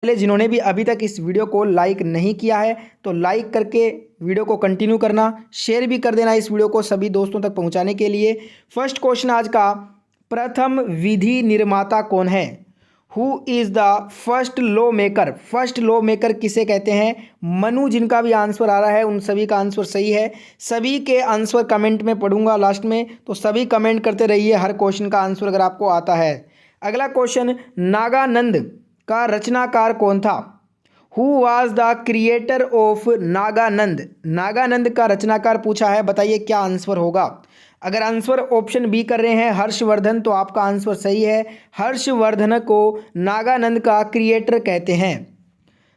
पहले जिन्होंने भी अभी तक इस वीडियो को लाइक नहीं किया है तो लाइक करके वीडियो को कंटिन्यू करना, शेयर भी कर देना इस वीडियो को सभी दोस्तों तक पहुंचाने के लिए। फर्स्ट क्वेश्चन आज का, प्रथम विधि निर्माता कौन है? Who is the first law maker? First law maker किसे कहते हैं? मनु। जिनका भी आंसर आ रहा है उन सभी का आंसर सही है। सभी के आंसर कमेंट में पढ़ूंगा लास्ट में, तो सभी कमेंट करते रहिए हर क्वेश्चन का आंसर अगर आपको आता है। अगला क्वेश्चन, नागानंद का रचनाकार कौन था? Who was the creator of Naganand? Naganand का रचनाकार पूछा है, बताइए क्या आंसर होगा। अगर आंसर ऑप्शन बी कर रहे हैं हर्षवर्धन तो आपका आंसर सही है। हर्षवर्धन को नागानंद का क्रिएटर कहते हैं।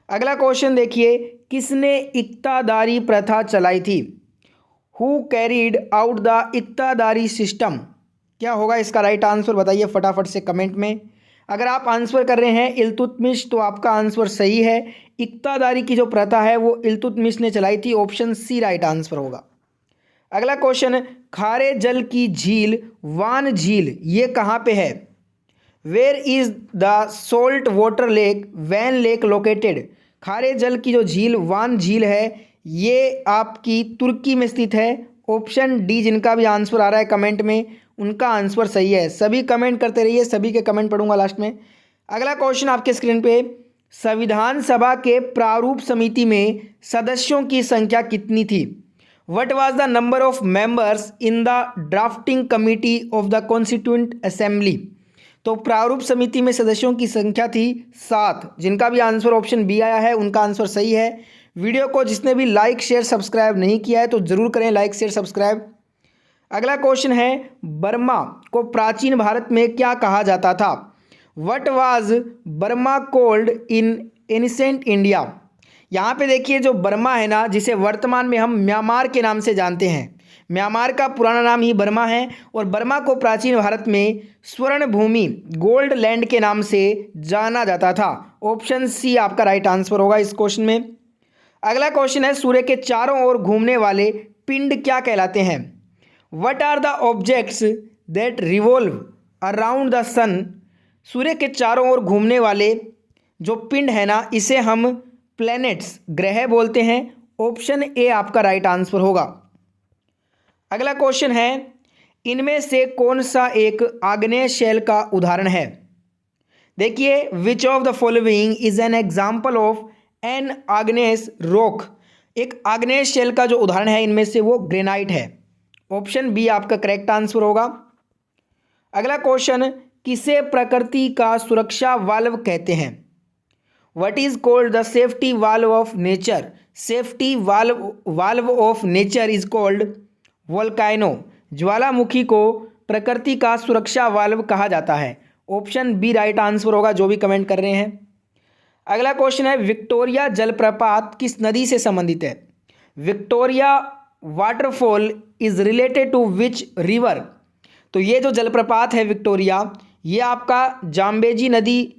अगला क्वेश्चन देखिए, किसने इक्तादारी प्रथा चलाई थी? हु कैरीड आउट द इक्तादारी सिस्टम? क्या होगा इसका राइट आंसर, बताइए फटाफट से कमेंट में। अगर आप आंसर कर रहे हैं इल्तुतमिश तो आपका आंसर सही है। इक्तादारी की जो प्रथा है वो इल्तुतमिश ने चलाई थी, ऑप्शन सी राइट आंसर होगा। अगला क्वेश्चन, खारे जल की झील वान झील ये कहाँ पे है? Where is the salt water lake Van lake located? खारे जल की जो झील वान झील है ये आपकी तुर्की में स्थित है। ऑप्शन डी जिनका भी आंसर आ रहा है कमेंट में उनका आंसर सही है। सभी कमेंट करते रहिए, सभी के कमेंट पढ़ूंगा लास्ट में। अगला क्वेश्चन आपके स्क्रीन पे, संविधान सभा के प्रारूप समिति में सदस्यों की संख्या कितनी थी? What was the number of members in the drafting committee of the constituent assembly? तो प्रारूप समिति में सदस्यों की संख्या थी 7। जिनका भी आंसर ऑप्शन बी आया है उनका आंसर सही है। वीडियो को जिसने भी लाइक शेयर सब्सक्राइब नहीं किया है तो जरूर करें लाइक शेयर सब्सक्राइब। अगला क्वेश्चन है, बर्मा को प्राचीन भारत में क्या कहा जाता था? What was Burma cold in ancient India? यहाँ पे देखिए जो बर्मा है ना, जिसे वर्तमान में हम म्यांमार के नाम से जानते हैं, म्यांमार का पुराना नाम ही बर्मा है। और बर्मा को प्राचीन भारत में स्वर्ण भूमि गोल्ड लैंड के नाम से जाना जाता था। ऑप्शन सी आपका राइट आंसर होगा इस क्वेश्चन में। अगला क्वेश्चन है, सूर्य के चारों ओर घूमने वाले पिंड क्या कहलाते हैं? What are the objects that revolve around the sun? सूर्य के चारों ओर घूमने वाले जो पिंड है ना, इसे हम प्लैनेट्स ग्रह बोलते हैं। ऑप्शन ए आपका राइट आंसर होगा। अगला क्वेश्चन है, इनमें से कौन सा एक आग्नेय शैल का उदाहरण है? देखिए, which of the following is an example of an igneous rock? एक आग्नेय शैल का जो उदाहरण है इनमें से वो ग्रेनाइट है। ऑप्शन बी आपका करेक्ट आंसर होगा। अगला क्वेश्चन, किसे प्रकृति का सुरक्षा वाल्व कहते हैं? What is called the safety valve of nature? Safety valve of nature is called volcano. ज्वालामुखी को प्रकृति का सुरक्षा वाल्व कहा जाता है। ऑप्शन बी राइट आंसर होगा जो भी कमेंट कर रहे हैं। अगला क्वेश्चन है, विक्टोरिया जलप्रपात किस नदी से संबंधित है? Victoria waterfall is related to which river? तो ये जो जलप्रपात है विक्टोरिया, ये आपका जाम्बेजी नदी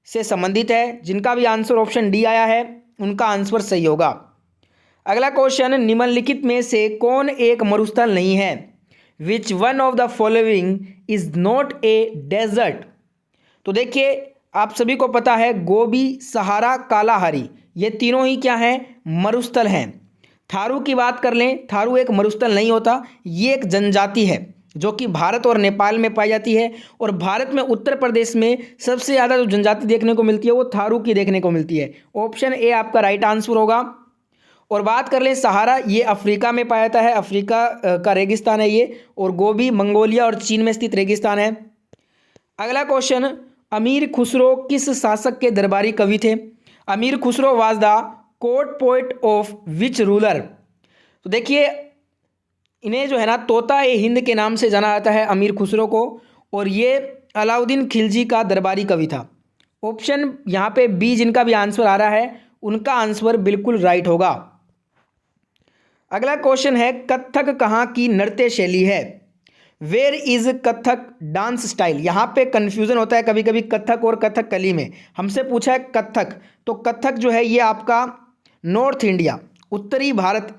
से संबंधित है। जिनका भी आंसर ऑप्शन डी आया है उनका आंसर सही होगा। अगला क्वेश्चन, निम्नलिखित में से कौन एक मरुस्थल नहीं है? Which one of the following is not a desert? तो देखिए, आप सभी को पता है गोबी, सहारा, कालाहारी ये तीनों ही क्या हैं? मरुस्थल हैं। थारू की बात कर लें, थारू एक मरुस्थल नहीं होता, ये एक जनजाति है जो कि भारत और नेपाल में पाई जाती है। और भारत में उत्तर प्रदेश में सबसे ज़्यादा जो जनजाति देखने को मिलती है वो थारू की देखने को मिलती है। ऑप्शन ए आपका राइट आंसर होगा। और बात कर लें सहारा, ये अफ्रीका में पाया जाता है, अफ्रीका का रेगिस्तान है ये। और गोबी मंगोलिया और चीन में स्थित रेगिस्तान है। अगला क्वेश्चन, अमीर खुसरो किस शासक के दरबारी कवि थे? अमीर Khusro was the court poet of which ruler? तो देखिए, इन्हें जो है ना तोता ए हिंद के नाम से जाना जाता है अमीर खुसरो को। और ये अलाउद्दीन खिलजी का दरबारी कवि था। ऑप्शन यहाँ पे बी जिनका भी आंसर आ रहा है उनका आंसर बिल्कुल राइट होगा। अगला क्वेश्चन है, कथक कहाँ की नृत्य शैली है? Where is Kathak dance style? यहाँ पे कन्फ्यूजन होता है कभी कभी कथक और कथकली में। हमसे पूछा है कथक, तो कथक जो है ये आपका नॉर्थ इंडिया, उत्तरी भारत,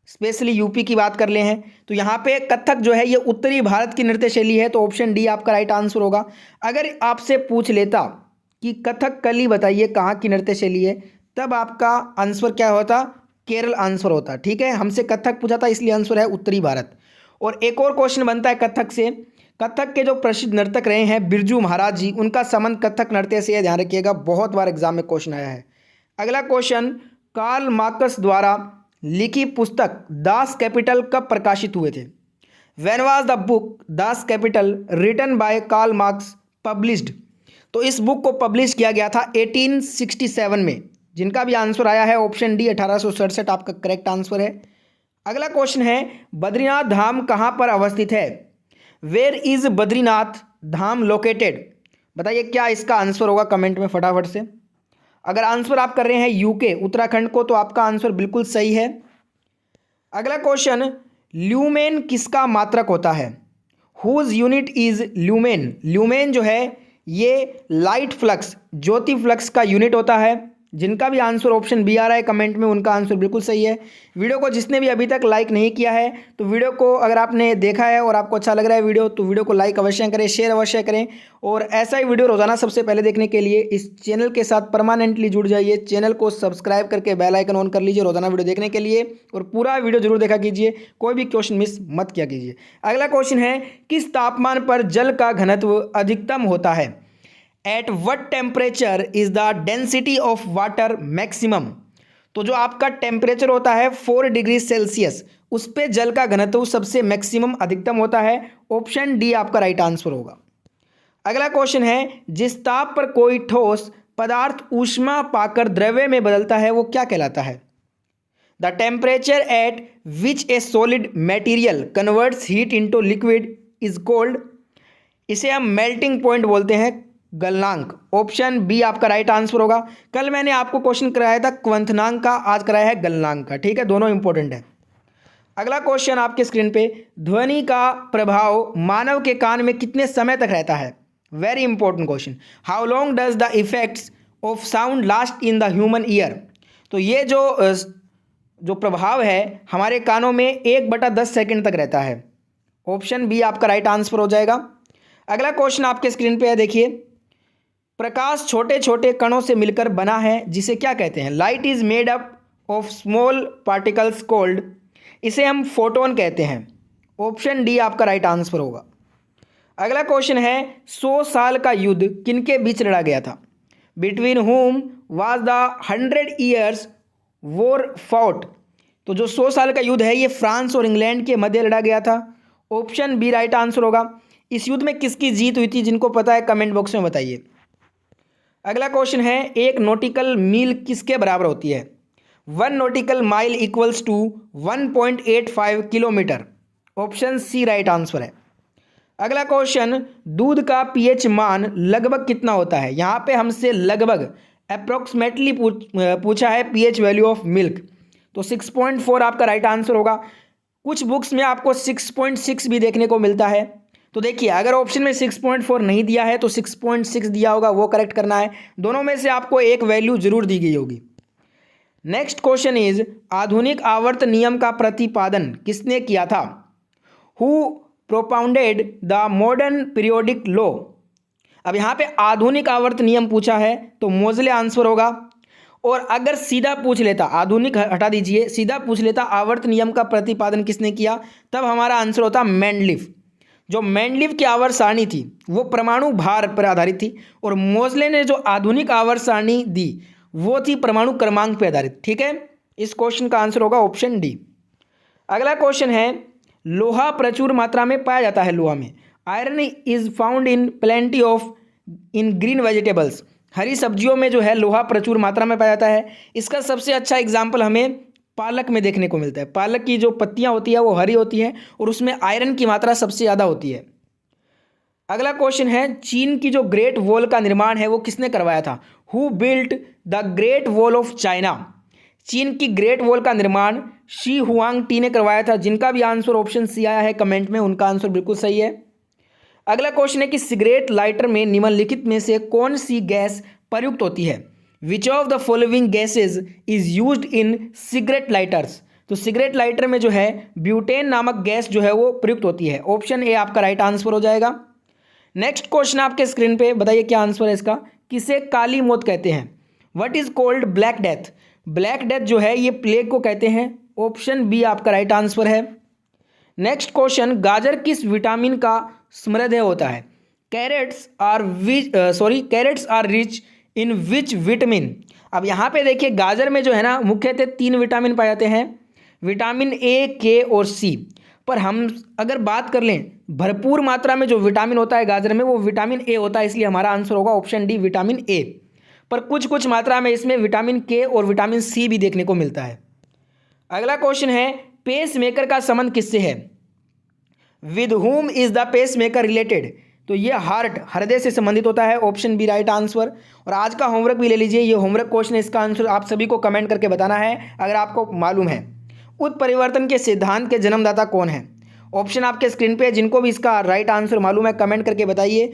स्पेशली यूपी की बात कर ले हैं तो यहाँ पे कथक जो है ये उत्तरी भारत की नृत्य शैली है। तो ऑप्शन डी आपका राइट आंसर होगा। अगर आपसे पूछ लेता कि कथकली बताइए कहाँ की नृत्य शैली है, तब आपका आंसर क्या होता, केरल आंसर होता। ठीक है, हमसे कथक पूछा था इसलिए आंसर है उत्तरी भारत। और एक और क्वेश्चन बनता है कथक से। कथक के जो प्रसिद्ध नर्तक रहे हैं बिरजू महाराज जी, उनका संबंध कथक नृत्य से है, ध्यान रखिएगा, बहुत बार एग्जाम में क्वेश्चन आया है। अगला क्वेश्चन, कार्ल मार्क्स द्वारा लिखी पुस्तक दास कैपिटल कब प्रकाशित हुए थे? When was the book Das Kapital written by Karl Marx published? तो इस बुक को पब्लिश किया गया था 1867 में। जिनका भी आंसर आया है ऑप्शन डी 1867 आपका करेक्ट आंसर है। अगला क्वेश्चन है, बद्रीनाथ धाम कहाँ पर अवस्थित है? Where is Badrinath Dham located? बताइए क्या इसका आंसर होगा कमेंट में फटाफट से। अगर आंसर आप कर रहे हैं यूके उत्तराखंड को, तो आपका आंसर बिल्कुल सही है। अगला क्वेश्चन, ल्यूमेन किसका मात्रक होता है? Whose unit is lumen? Lumen जो है ये लाइट फ्लक्स, ज्योति फ्लक्स का यूनिट होता है। जिनका भी आंसर ऑप्शन बी आ रहा है कमेंट में, उनका आंसर बिल्कुल सही है। वीडियो को जिसने भी अभी तक लाइक नहीं किया है, तो वीडियो को अगर आपने देखा है और आपको अच्छा लग रहा है वीडियो, तो वीडियो को लाइक अवश्य करें, शेयर अवश्य करें। और ऐसा ही वीडियो रोजाना सबसे पहले देखने के लिए इस चैनल के साथ परमानेंटली जुड़ जाइए। चैनल को सब्सक्राइब करके बेल आइकन ऑन कर लीजिए रोजाना वीडियो देखने के लिए, और पूरा वीडियो जरूर देखा कीजिए, कोई भी क्वेश्चन मिस मत किया कीजिए। अगला क्वेश्चन है, किस तापमान पर जल का घनत्व अधिकतम होता है? At what temperature is the density of water maximum? तो जो आपका टेम्परेचर होता है 4 डिग्री सेल्सियस, उस पे जल का घनत्व सबसे मैक्सिमम अधिकतम होता है। ऑप्शन डी आपका राइट आंसर होगा। अगला क्वेश्चन है, जिस ताप पर कोई ठोस पदार्थ ऊष्मा पाकर द्रव्य में बदलता है वो क्या कहलाता है? The temperature at which A solid material converts heat into liquid is called? इसे हम मेल्टिंग पॉइंट बोलते हैं, गलनांक। ऑप्शन बी आपका राइट आंसर होगा। कल मैंने आपको क्वेश्चन कराया था क्वंथनांक का, आज कराया है गलनांक का। ठीक है, दोनों इंपॉर्टेंट है। अगला क्वेश्चन आपके स्क्रीन पे, ध्वनि का प्रभाव मानव के कान में कितने समय तक रहता है? Very important question. How long does the effects of sound last in the human ear? तो ये जो प्रभाव है हमारे कानों में 1/10 सेकेंड तक रहता है। ऑप्शन बी आपका राइट आंसर हो जाएगा। अगला क्वेश्चन आपके स्क्रीन पे है, देखिए, प्रकाश छोटे छोटे कणों से मिलकर बना है जिसे क्या कहते हैं? Light is made up of small particles called? इसे हम फोटोन कहते हैं। ऑप्शन डी आपका राइट आंसर होगा। अगला क्वेश्चन है, 100 साल का युद्ध किनके बीच लड़ा गया था? बिटवीन हुम was the 100 years war fought? तो जो 100 साल का युद्ध है ये फ्रांस और इंग्लैंड के मध्य लड़ा गया था। ऑप्शन बी राइट आंसर होगा। इस युद्ध में किसकी जीत हुई थी? जिनको पता है कमेंट बॉक्स में बताइए। अगला क्वेश्चन है, एक नॉटिकल मील किसके बराबर होती है? 1 nautical mile equals to 1.85 kilometre. Option C right answer है। अगला क्वेश्चन, दूध का पीएच मान लगभग कितना होता है? यहाँ पे हमसे लगभग अप्रोक्सीमेटली पूछा है पीएच वैल्यू ऑफ मिल्क, तो 6.4 आपका राइट आंसर होगा। कुछ बुक्स में आपको 6.6 भी देखने को मिलता है। तो देखिए, अगर ऑप्शन में 6.4 नहीं दिया है तो 6.6 दिया होगा, वो करेक्ट करना है। दोनों में से आपको एक वैल्यू जरूर दी गई होगी। नेक्स्ट क्वेश्चन इज, आधुनिक आवर्त नियम का प्रतिपादन किसने किया था? Who propounded the modern periodic law? अब यहाँ पे आधुनिक आवर्त नियम पूछा है तो मोजले आंसर होगा। और अगर सीधा पूछ लेता, आधुनिक हटा दीजिए, सीधा पूछ लेता आवर्त नियम का प्रतिपादन किसने किया, तब हमारा आंसर होता मेंडलीफ। जो मेंडलीफ की आवर्त सारणी थी वो परमाणु भार पर आधारित थी, और मोजले ने जो आधुनिक आवर्त सारणी दी वो थी परमाणु क्रमांक पर आधारित। ठीक है, इस क्वेश्चन का आंसर होगा ऑप्शन डी। अगला क्वेश्चन है, लोहा प्रचुर मात्रा में पाया जाता है। लोहा में iron is found in plenty of in green vegetables? हरी सब्जियों में जो है लोहा प्रचुर मात्रा में पाया जाता है। इसका सबसे अच्छा एग्जाम्पल हमें पालक में देखने को मिलता है। पालक की जो पत्तियां होती है वो हरी होती है और उसमें आयरन की मात्रा सबसे ज़्यादा होती है। अगला क्वेश्चन है, चीन की जो ग्रेट वॉल का निर्माण है वो किसने करवाया था? Who built the great wall of China? चीन की ग्रेट वॉल का निर्माण शी हुआंग टी ने करवाया था। जिनका भी आंसर ऑप्शन सी आया है कमेंट में, उनका आंसर बिल्कुल सही है। अगला क्वेश्चन है कि सिगरेट लाइटर में निम्नलिखित में से कौन सी गैस प्रयुक्त होती है? विच of the following gases is used in cigarette lighters? तो सिगरेट लाइटर में जो है ब्यूटेन नामक गैस जो है वो प्रयुक्त होती है। ऑप्शन ए आपका राइट आंसर हो जाएगा। नेक्स्ट क्वेश्चन आपके स्क्रीन पे, बताइए क्या आंसर है इसका। किसे काली मौत कहते हैं? What is called black death? Black death जो है ये प्लेग को कहते हैं। ऑप्शन बी आपका राइट आंसर है। नेक्स्ट क्वेश्चन, गाजर किस विटामिन का समृद्ध होता है? Carrots are rich in which vitamin? अब यहाँ पे देखिए गाजर में जो है ना मुख्यतः 3 विटामिन पाए जाते हैं, विटामिन ए, के और सी। पर हम अगर बात कर लें भरपूर मात्रा में जो विटामिन होता है गाजर में वो विटामिन ए होता है, इसलिए हमारा आंसर होगा ऑप्शन डी विटामिन ए। पर कुछ मात्रा में इसमें विटामिन के और विटामिन सी भी देखने को मिलता है। अगला क्वेश्चन है, पेस मेकर का संबंध किससे है? With whom is the pacemaker related? तो ये हृदय से संबंधित होता है, ऑप्शन बी राइट आंसर। और आज का होमवर्क भी ले लीजिए, ये होमवर्क क्वेश्चन है, इसका आंसर आप सभी को कमेंट करके बताना है अगर आपको मालूम है। उत्परिवर्तन के सिद्धांत के जन्मदाता कौन है? ऑप्शन आपके स्क्रीन पे, जिनको भी इसका राइट आंसर मालूम है कमेंट करके बताइए।